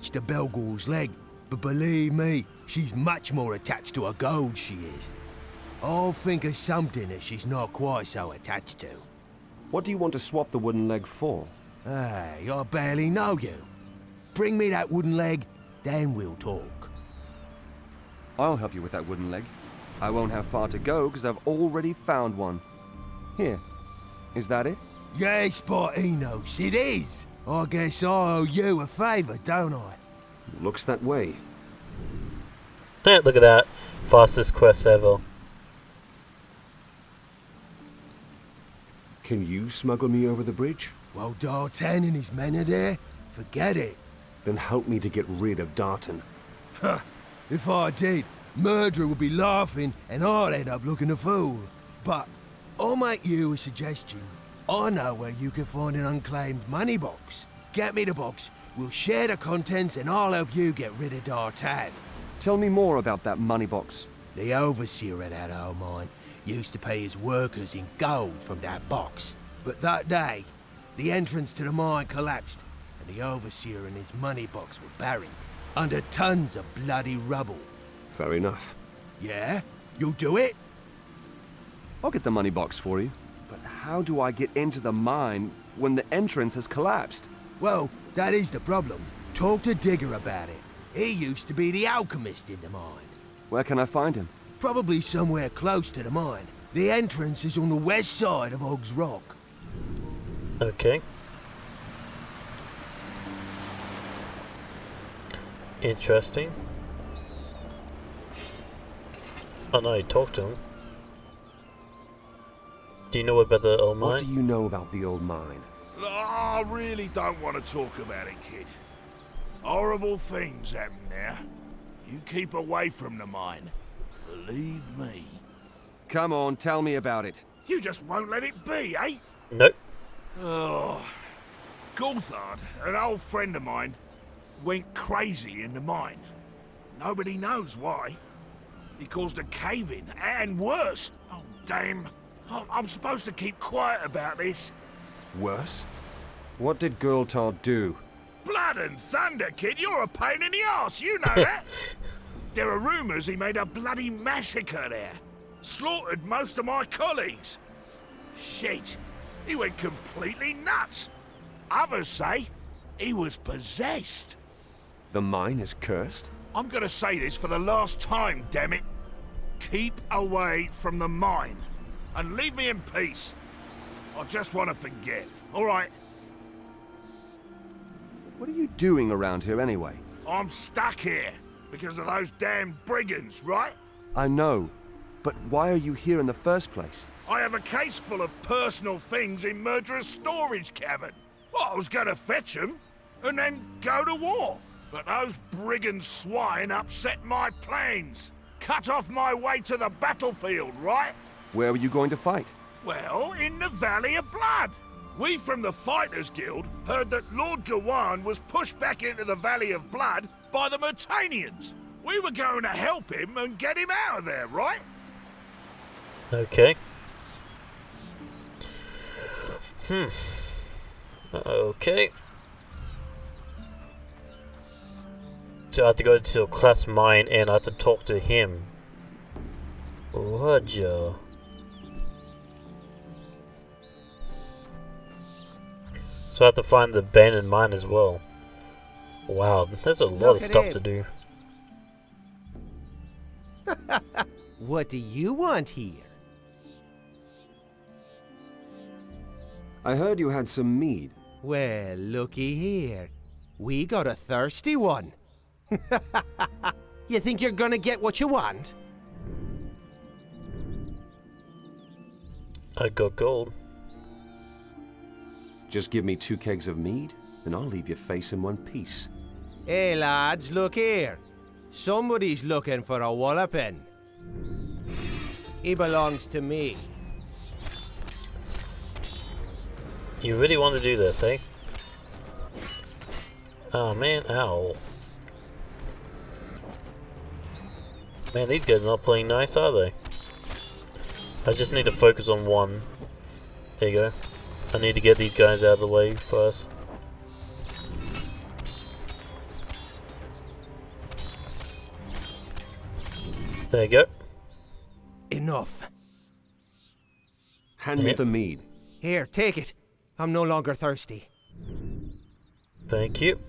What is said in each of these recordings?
attached to Belgor's leg, but believe me, she's much more attached to her gold, she is. I'll think of something that she's not quite so attached to. What do you want to swap the wooden leg for? Hey, I barely know you. Bring me that wooden leg, then we'll talk. I'll help you with that wooden leg. I won't have far to go because I've already found one. Here. Is that it? Yes, Bartinos, it is. I guess I owe you a favour, don't I? Looks that way. Look at that. Fastest quest ever. Can you smuggle me over the bridge? Well, D'Artan and his men are there. Forget it. Then help me to get rid of Darton. Huh. If I did, Murderer would be laughing and I'd end up looking a fool. But I'll make you a suggestion. I know where you can find an unclaimed money box. Get me the box, we'll share the contents and I'll help you get rid of D'Artan. Tell me more about that money box. The overseer of that old mine used to pay his workers in gold from that box. But that day, the entrance to the mine collapsed and the overseer and his money box were buried under tons of bloody rubble. Fair enough. Yeah? You'll do it? I'll get the money box for you. But how do I get into the mine when the entrance has collapsed? Well, that is the problem. Talk to Digger about it. He used to be the alchemist in the mine. Where can I find him? Probably somewhere close to the mine. The entrance is on the west side of Og's Rock. Okay. Interesting. Oh no, you talked to him. Do you know about the old mine? What do you know about the old mine? I really don't want to talk about it, kid. Horrible things happen there. You keep away from the mine. Believe me. Come on, tell me about it. You just won't let it be, eh? Nope. Oh. Gothic, an old friend of mine, went crazy in the mine. Nobody knows why. He caused a cave-in, and worse. Oh, damn. I'm supposed to keep quiet about this. Worse? What did Gothic do? Blood and thunder, kid, you're a pain in the arse, you know that. There are rumours he made a bloody massacre there. Slaughtered most of my colleagues. Shit, he went completely nuts. Others say he was possessed. The mine is cursed? I'm gonna say this for the last time, damn it. Keep away from the mine. And leave me in peace. I just want to forget, alright? What are you doing around here anyway? I'm stuck here because of those damn brigands, right? I know, but why are you here in the first place? I have a case full of personal things in Murderer's storage cavern. Well, I was gonna fetch them and then go to war. But those brigand swine upset my plans. Cut off my way to the battlefield, right? Where were you going to fight? Well, in the Valley of Blood. We from the Fighters Guild heard that Lord Gawain was pushed back into the Valley of Blood by the Mutanians. We were going to help him and get him out of there, right? Okay. Okay. So I have to go to a class mine and I have to talk to him. Roger. So I have to find the abandoned mine as well. Wow, there's a lot of stuff to do. What do you want here? I heard you had some mead. Well, looky here. We got a thirsty one. You think you're gonna get what you want? I got gold. Just give me 2 kegs of mead, and I'll leave your face in one piece. Hey lads, look here. Somebody's looking for a walloping. He belongs to me. You really want to do this, eh? Oh man, ow. Man, these guys are not playing nice, are they? I just need to focus on one. There you go. I need to get these guys out of the way first. There you go. Enough. Hand me the mead. Here, take it. I'm no longer thirsty. Thank you.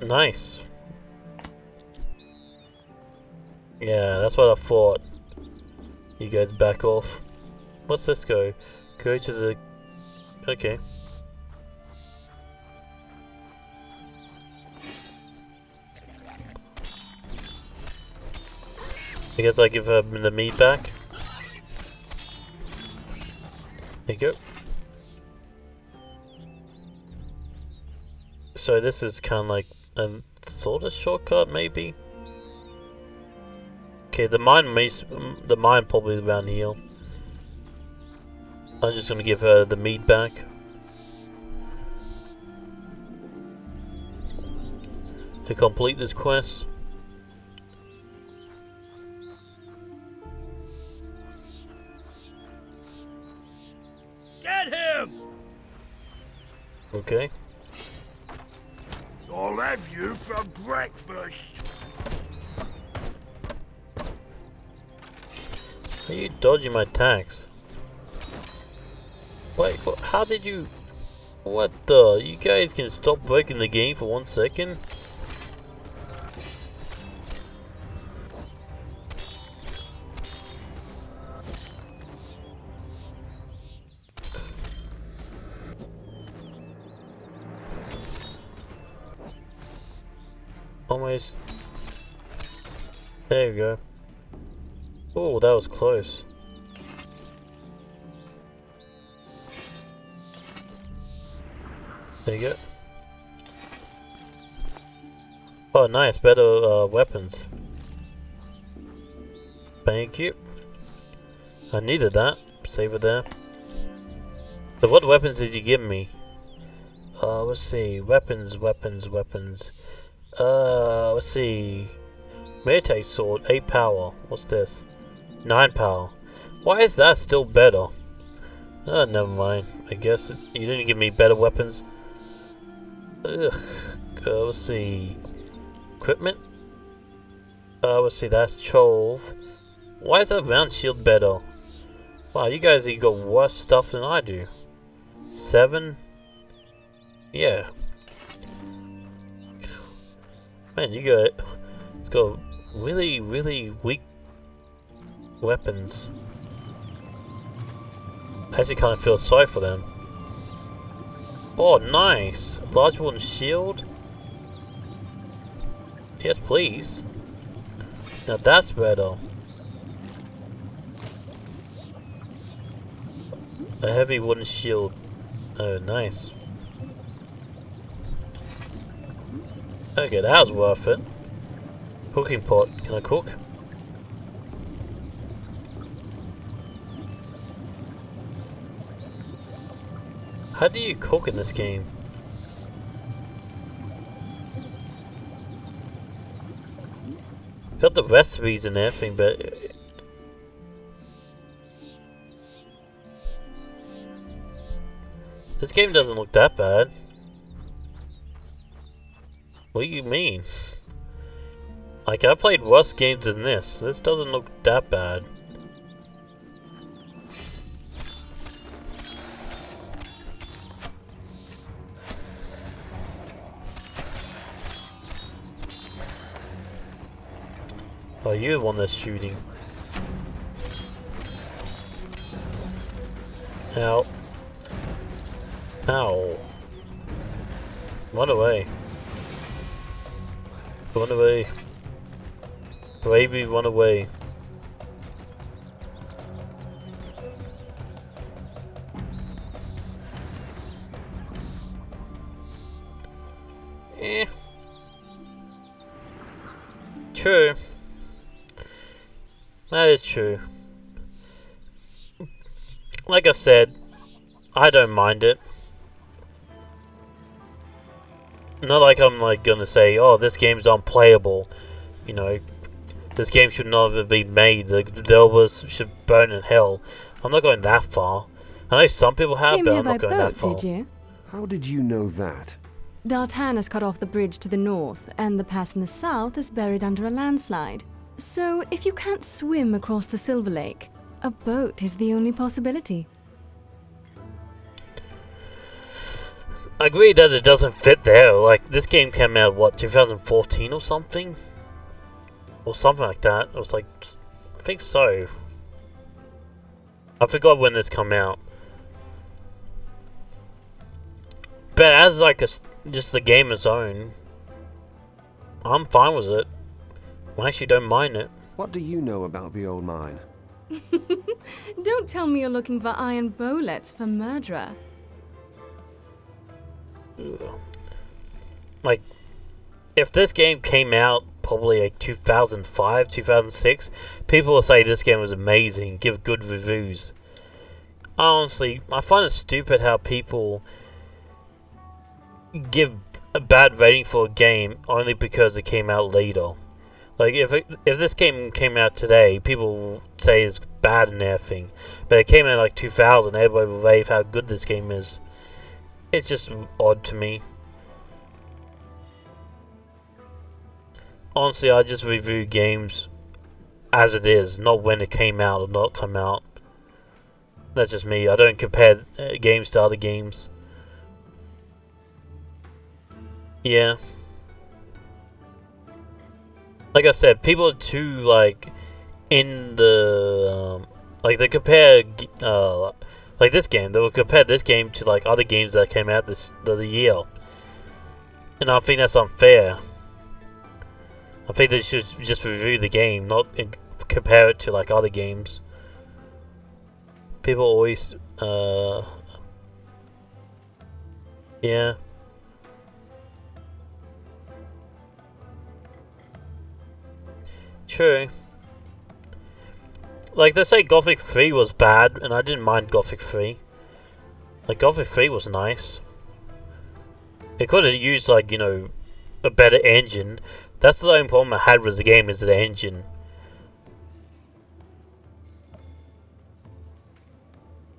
Nice. Yeah, that's what I thought. You guys back off. What's this go? Go to the... Okay. I guess I give her the meat back. There you go. So this is kind of like a sort of shortcut, maybe. Okay, the mine probably around here. I'm just gonna give her the meat back. To complete this quest. Get him! Okay. I'll have you for breakfast. Are you dodging my attacks? Wait, how did you... What the... You guys can stop breaking the game for 1 second? Almost. There you go. Oh, that was close. There you go. Oh, nice. Better weapons. Thank you. I needed that. Save it there. So what weapons did you give me? Let's see. Weapons. Let's see. Military sword, 8 power. What's this? 9 power. Why is that still better? Oh, never mind. I guess you didn't give me better weapons. Ugh. Let's see. Equipment? Let's see. That's 12. Why is that round shield better? Wow, you guys have got worse stuff than I do. 7? Yeah. Man, it's got really, really weak weapons. I actually kind of feel sorry for them. Oh, nice! Large wooden shield? Yes, please. Now that's better. A heavy wooden shield. Oh, nice. Okay, that was worth it. Cooking pot. Can I cook? How do you cook in this game? Got the recipes and everything, but... This game doesn't look that bad. What do you mean? Like, I played worse games than this. This doesn't look that bad. Oh, you're the one that's shooting. Ow. Ow. Run away. Run away. Bravely run away. Eh. True. That is true. Like I said, I don't mind it. Not like I'm like gonna say, oh, this game's unplayable. You know, this game should not have been made. The developers should burn in hell. I'm not going that far. I know some people have, Came but here I'm by not going that boat, far. did you? How did you know that? Dartan has cut off the bridge to the north, and the pass in the south is buried under a landslide. So, if you can't swim across the Silver Lake, a boat is the only possibility. I agree that it doesn't fit there. Like, this game came out, what, 2014 or something? Or something like that. It was like, I think so. I forgot when this came out. But as like just the game its own, I'm fine with it. I actually don't mind it. What do you know about the old mine? Don't tell me you're looking for iron bullets for murderer. Ugh. Like, if this game came out probably like 2005, 2006, people will say this game was amazing, give good reviews. Honestly, I find it stupid how people give a bad rating for a game only because it came out later. Like, if this game came out today, people will say it's bad and everything. But it came out like 2000, everybody will rave how good this game is. It's just odd to me. Honestly, I just review games as it is, not when it came out or not come out. That's just me. I don't compare games to other games. Yeah. Like I said, people are too, like, in the, like, they compare, like this game, they will compare this game to, like, other games that came out the year. And I think that's unfair. I think they should just review the game, not compare it to, like, other games. People always, yeah. True. Like, they say Gothic 3 was bad, and I didn't mind Gothic 3. Like, Gothic 3 was nice. It could have used, like, you know, a better engine. That's the only problem I had with the game, is the engine.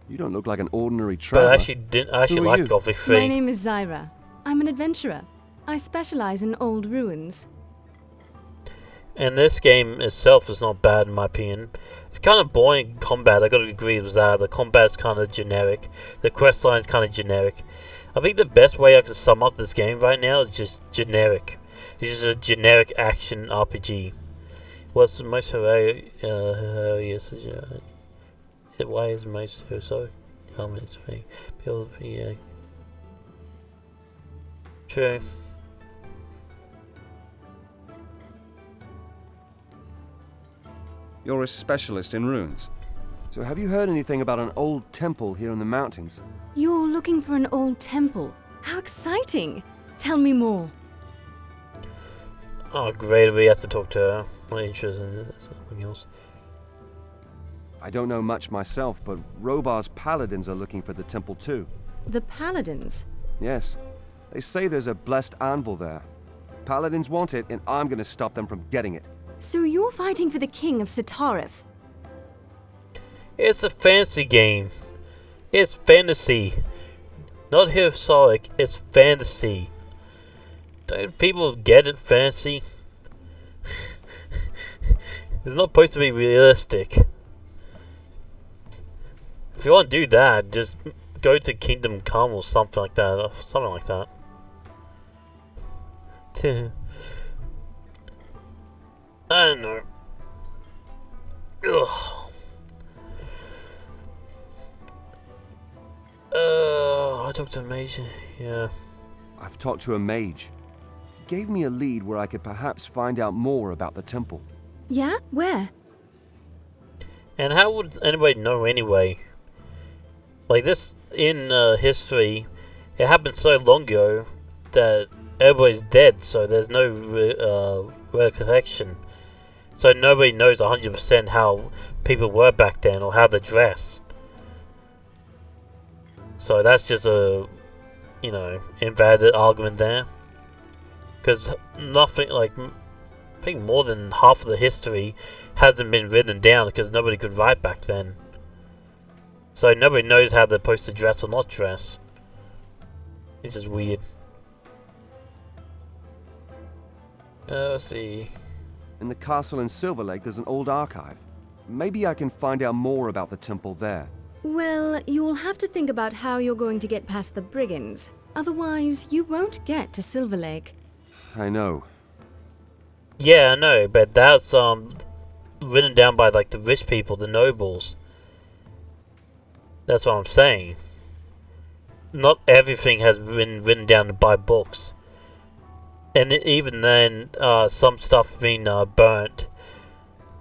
You don't look like an ordinary traveler. But I actually like Gothic 3. My name is Zyra. I'm an adventurer. I specialize in old ruins. And this game itself is not bad in my opinion. It's kind of boring combat, I gotta agree with that. The combat's kind of generic. The quest line's kind of generic. I think the best way I can sum up this game right now is just generic. It's just a generic action RPG. What's the most hilarious? Why is most so comments thing? People, yeah. True. You're a specialist in ruins. So have you heard anything about an old temple here in the mountains? You're looking for an old temple. How exciting! Tell me more. Oh, great, we have to talk to her. I'm interested in something else. I don't know much myself, but Robar's paladins are looking for the temple too. The paladins? Yes. They say there's a blessed anvil there. Paladins want it, and I'm gonna stop them from getting it. So you're fighting for the king of Sitarif? It's a fantasy game. It's fantasy. Not historic, it's fantasy. Don't people get it, fantasy? It's not supposed to be realistic. If you want to do that, just go to Kingdom Come or something like that. Or something like that. I don't know. Ugh. I talked to a mage. Yeah. I've talked to a mage. He gave me a lead where I could perhaps find out more about the temple. Yeah? Where? And how would anybody know anyway? Like this in history, it happened so long ago that everybody's dead, so there's no recollection. So nobody knows 100% how people were back then or how they dress. So that's just a, you know, invalid argument there. Because nothing, like, I think more than half of the history hasn't been written down because nobody could write back then. So nobody knows how they're supposed to dress or not dress. It's just weird. Let's see. In the castle in Silver Lake, there's an old archive. Maybe I can find out more about the temple there. Well, you'll have to think about how you're going to get past the brigands. Otherwise, you won't get to Silver Lake. I know. Yeah, I know, but that's written down by like the rich people, the nobles. That's what I'm saying. Not everything has been written down by books. And even then, some stuff been burnt.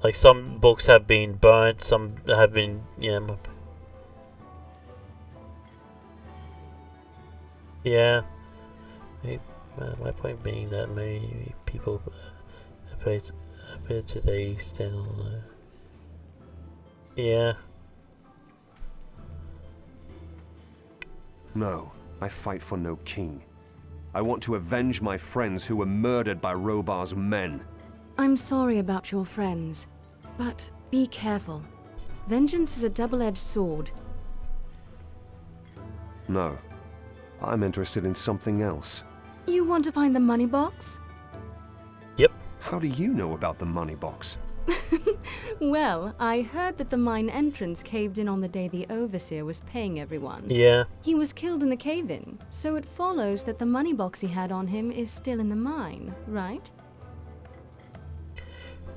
Like some books have been burnt, some have been, yeah. My point being that many people appear today stand on yeah. No, I fight for no king. I want to avenge my friends who were murdered by Robar's men. I'm sorry about your friends, but be careful. Vengeance is a double-edged sword. No, I'm interested in something else. You want to find the money box? Yep. How do you know about the money box? Well, I heard that the mine entrance caved in on the day the Overseer was paying everyone. Yeah. He was killed in the cave-in, so it follows that the money box he had on him is still in the mine, right?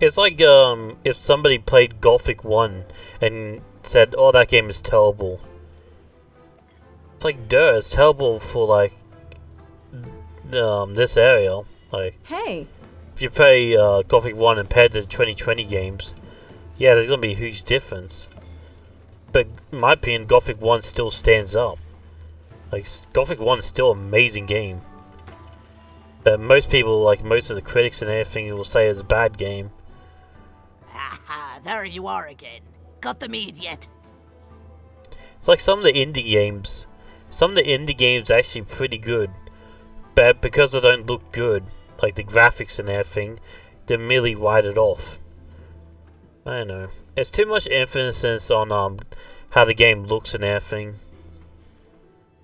It's like if somebody played Gothic 1 and said, "Oh, that game is terrible." It's like, duh, it's terrible for like this area. Like, Hey! if you play Gothic 1 compared to the 2020 games, yeah, there's gonna be a huge difference. But in my opinion, Gothic 1 still stands up. Like, Gothic 1 is still an amazing game. But most people, like most of the critics and everything, will say it's a bad game. Haha, there you are again. Got the mead yet? It's like some of the indie games. Some of the indie games are actually pretty good. But because they don't look good, like the graphics and everything, they merely write it off. I don't know. It's too much emphasis on how the game looks and everything.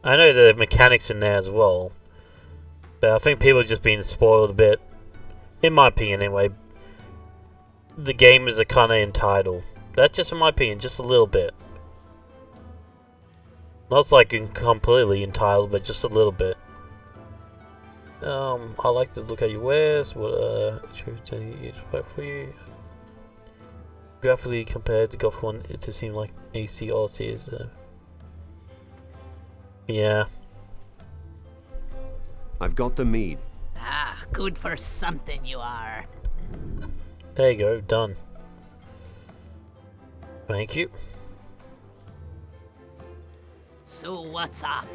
I know the mechanics in there as well. But I think people are just being spoiled a bit. In my opinion anyway. The gamers are kinda entitled. That's just in my opinion, just a little bit. Not like completely entitled, but just a little bit. I like to look at your wares. What is right for you? Graphically compared to Gothic 1, it just seems like AC Odyssey is. Yeah. I've got the mead. Ah, good for something you are. There you go, done. Thank you. So what's up?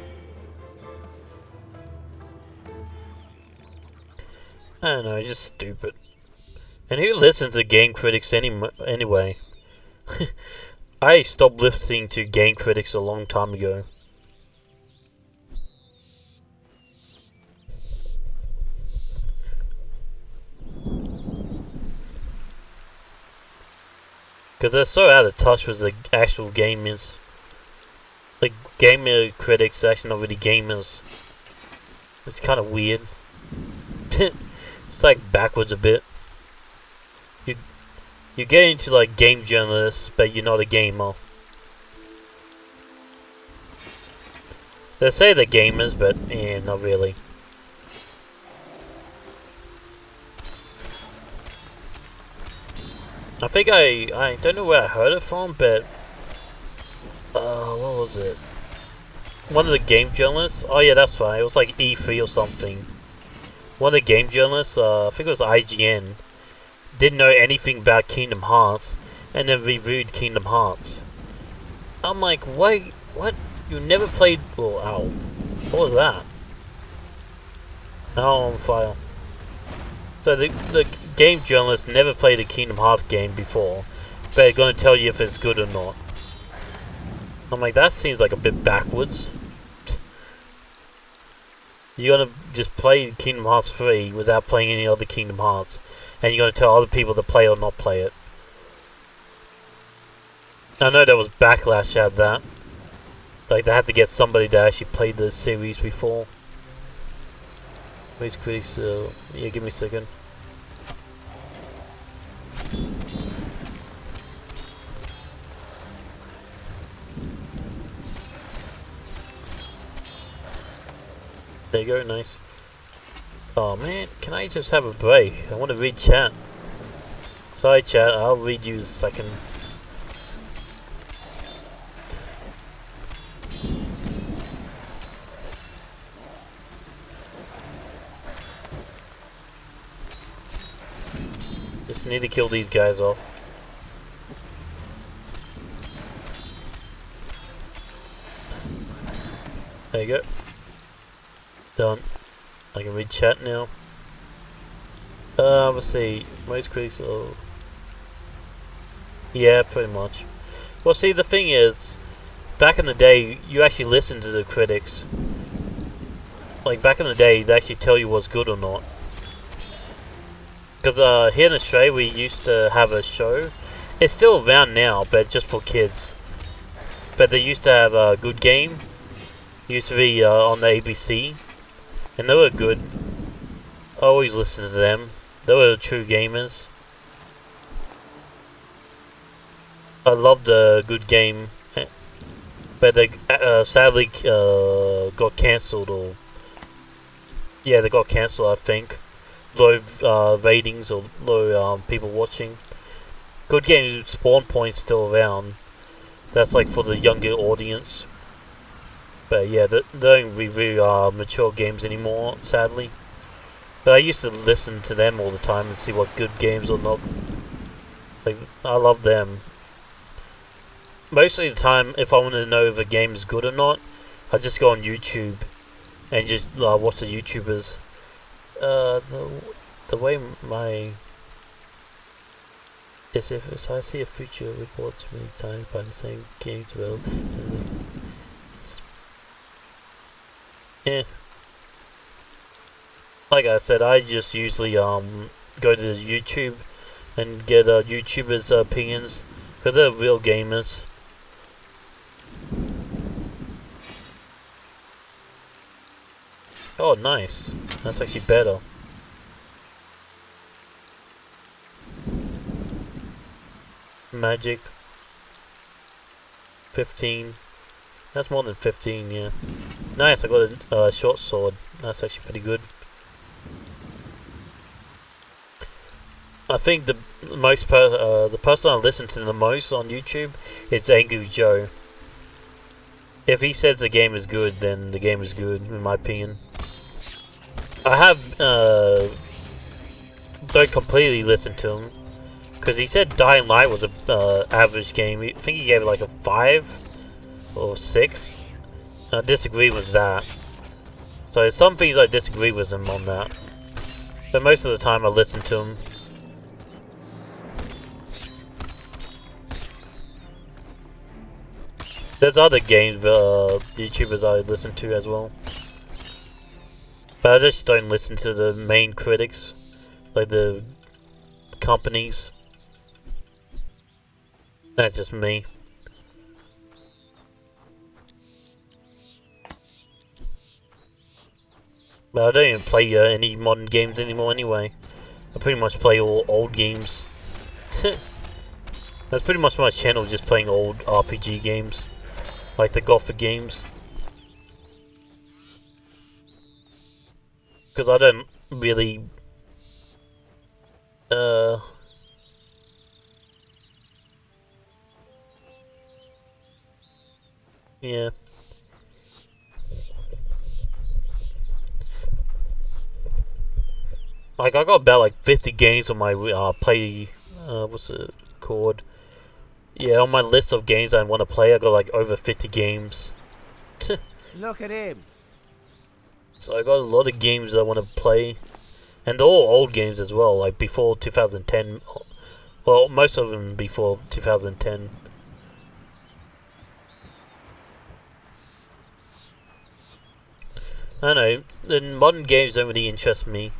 I don't know, just stupid. And who listens to game critics anyway? I stopped listening to game critics a long time ago. Because they're so out of touch with the actual gamers. Like, gamer critics are actually not really gamers. It's kind of weird. It's like backwards a bit. You get into like game journalists, but you're not a gamer. They say they're gamers, but not really. I think I don't know where I heard it from, but what was it? One of the game journalists. Oh yeah, that's right. It was like E3 or something. One of the game journalists, I think it was IGN, didn't know anything about Kingdom Hearts, and then reviewed Kingdom Hearts. I'm like, wait, what? You never played? Oh, ow! What was that? Oh, on fire. So the game journalist never played a Kingdom Hearts game before, but they're gonna tell you if it's good or not. I'm like, that seems like a bit backwards. You're gonna just play Kingdom Hearts 3 without playing any other Kingdom Hearts, and you're gonna tell other people to play or not play it. I know there was backlash at that. Like, they had to get somebody that actually played the series before. These critics, yeah, give me a second. There you go, nice. Oh man, can I just have a break? I want to read chat. Sorry chat, I'll read you in a second. Just need to kill these guys off. There you go. Done. I can read chat now. Let's see. Most critics are... Yeah, pretty much. Well, see, the thing is, back in the day, you actually listened to the critics. Like, back in the day, they actually tell you what's good or not. Because here in Australia, we used to have a show. It's still around now, but just for kids. But they used to have a Good Game. It used to be on the ABC. And they were good. I always listened to them. They were true gamers. I loved the Good Game. But they sadly got cancelled. Or yeah, they got cancelled, I think. Low ratings or low people watching. Good Game Spawn Point's still around. That's like for the younger audience. But yeah, they don't review mature games anymore, sadly. But I used to listen to them all the time and see what good games or not. Like, I love them. Most of the time, if I want to know if a game is good or not, I just go on YouTube and just watch the YouTubers. The way my... Yes, if I see a feature reports many times by the same games, well... Yeah. Like I said, I just usually go to YouTube and get YouTubers' opinions, because they're real gamers. Oh, nice. That's actually better. Magic. 15. That's more than 15, yeah. Nice, I got a short sword. That's actually pretty good. I think the person I listen to the most on YouTube is Angry Joe. If he says the game is good, then the game is good, in my opinion. I have don't completely listen to him, because he said Dying Light was a average game. I think he gave it like a 5 or 6. I disagree with that. So some things I disagree with him on that, but most of the time I listen to him. There's other games YouTubers I listen to as well, but I just don't listen to the main critics, like the companies. That's just me. But I don't even play any modern games anymore anyway. I pretty much play all old games. That's pretty much my channel, just playing old RPG games. Like the Gothic games. Because I don't really... yeah. Like, I got about like 50 games on my what's it called? Yeah, on my list of games I want to play, I got like over 50 games. Look at him. So I got a lot of games I want to play. And they're all old games as well, like before 2010. Well, most of them before 2010. I don't know, the modern games don't really interest me.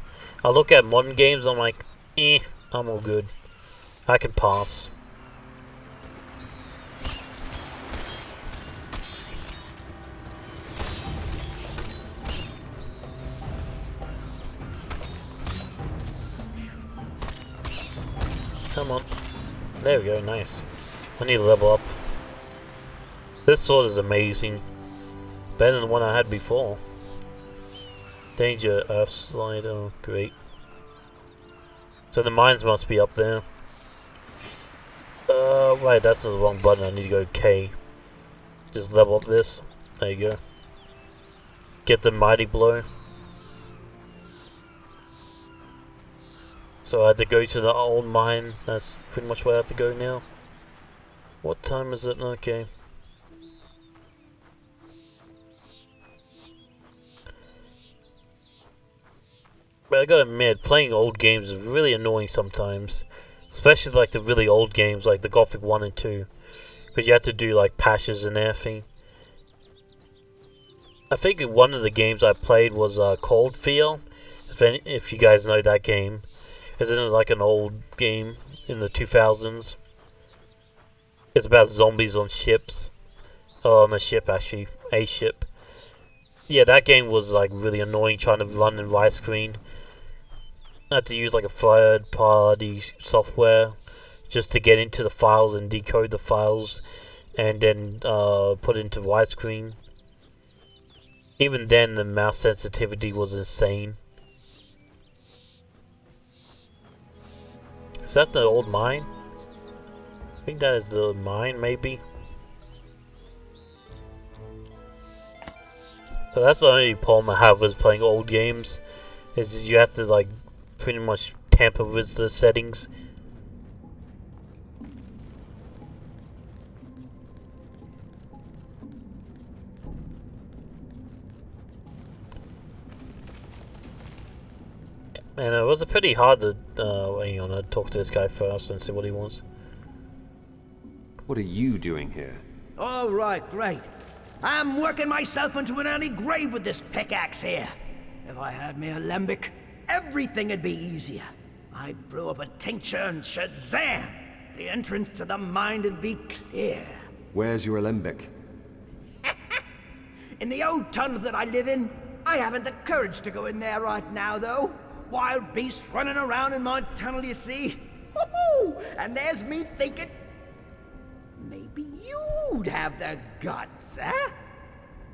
I look at modern games, I'm like, I'm all good. I can pass. Come on. There we go, nice. I need to level up. This sword is amazing. Better than the one I had before. Danger, earth slide, oh great. So the mines must be up there. Right, that's the wrong button, I need to go K. Just level up this. There you go. Get the mighty blow. So I had to go to the old mine, that's pretty much where I have to go now. What time is it? Okay. But I gotta admit, playing old games is really annoying sometimes. Especially like the really old games, like the Gothic 1 and 2. Because you have to do like patches and everything. I think one of the games I played was Cold Fear. If you guys know that game. It's like an old game in the 2000s. It's about zombies on ships. On a ship actually. A ship. Yeah, that game was like really annoying trying to run in widescreen. I had to use like a third party software just to get into the files and decode the files and then put it into widescreen. Even then the mouse sensitivity was insane. Is that the old mine? I think that is the mine maybe. So that's the only problem I have with playing old games, is you have to like pretty much tamper with the settings. And it was pretty hard to hang on, I'd talk to this guy first and see what he wants. What are you doing here? All right, great. I'm working myself into an early grave with this pickaxe here. If I had me alembic, everything'd be easier. I'd brew up a tincture and shazam! The entrance to the mine'd be clear. Where's your alembic? In the old tunnel that I live in, I haven't the courage to go in there right now, though. Wild beasts running around in my tunnel, you see. Woohoo! And there's me thinking, maybe you'd have the guts, huh?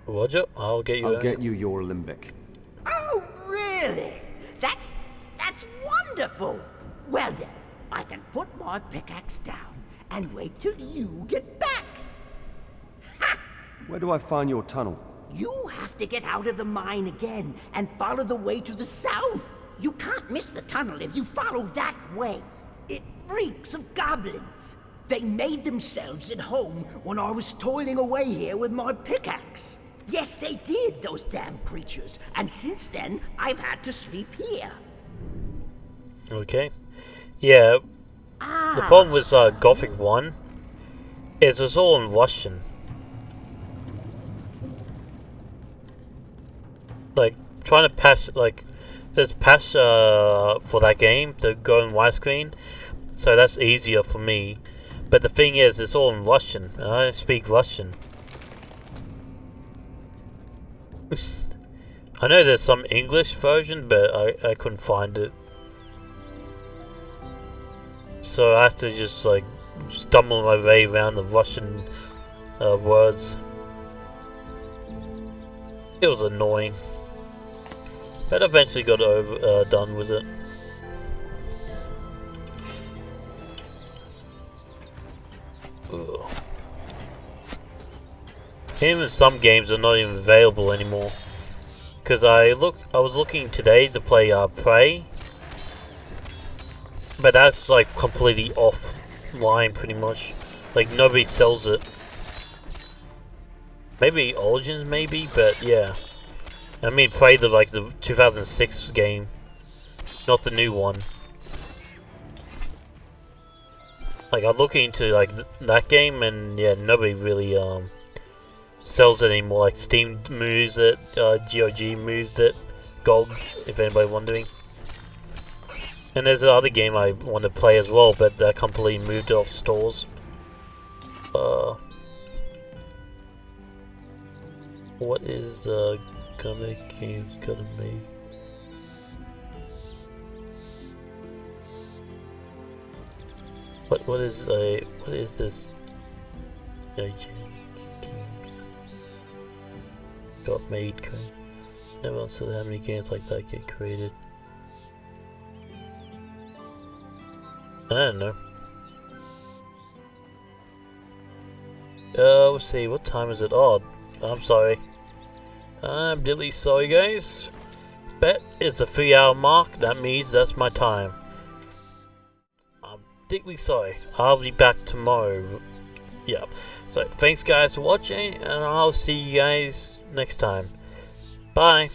Roger, I'll get you. I'll get you your alembic. Oh, really? That's wonderful. Well then, I can put my pickaxe down and wait till you get back. Ha! Where do I find your tunnel? You have to get out of the mine again and follow the way to the south. You can't miss the tunnel if you follow that way. It reeks of goblins. They made themselves at home when I was toiling away here with my pickaxe. Yes, they did, those damn creatures. And since then, I've had to sleep here. Okay. Yeah. The problem with Gothic 1 is it's all in Russian. Like, trying to pass, like, there's patch for that game to go in widescreen, so that's easier for me. But the thing is, it's all in Russian, and I don't speak Russian. I know there's some English version, but I couldn't find it. So I have to just like stumble my way around the Russian words. It was annoying, but I eventually got done with it. Ugh. Even some games are not even available anymore. Because I was looking today to play Prey, but that's like completely offline pretty much. Like nobody sells it. Maybe Origins, maybe, but yeah. I mean, Prey the 2006 game, not the new one. Like I'm looking into like that game, and yeah, nobody really sells it anymore. Like Steam moves it, GOG moves it, GOG, if anybody wondering. And there's another game I want to play as well, but that completely moved off stores. What is gonna games gonna make? What is this? Games got made. Never understood how many games like that get created. I don't know. Let's see, what time is it? Oh, I'm sorry. I'm deadly sorry, guys. Bet it's the 3-hour mark. That means that's my time. I'm deeply sorry. I'll be back tomorrow. Yeah. So, thanks guys for watching, and I'll see you guys next time. Bye.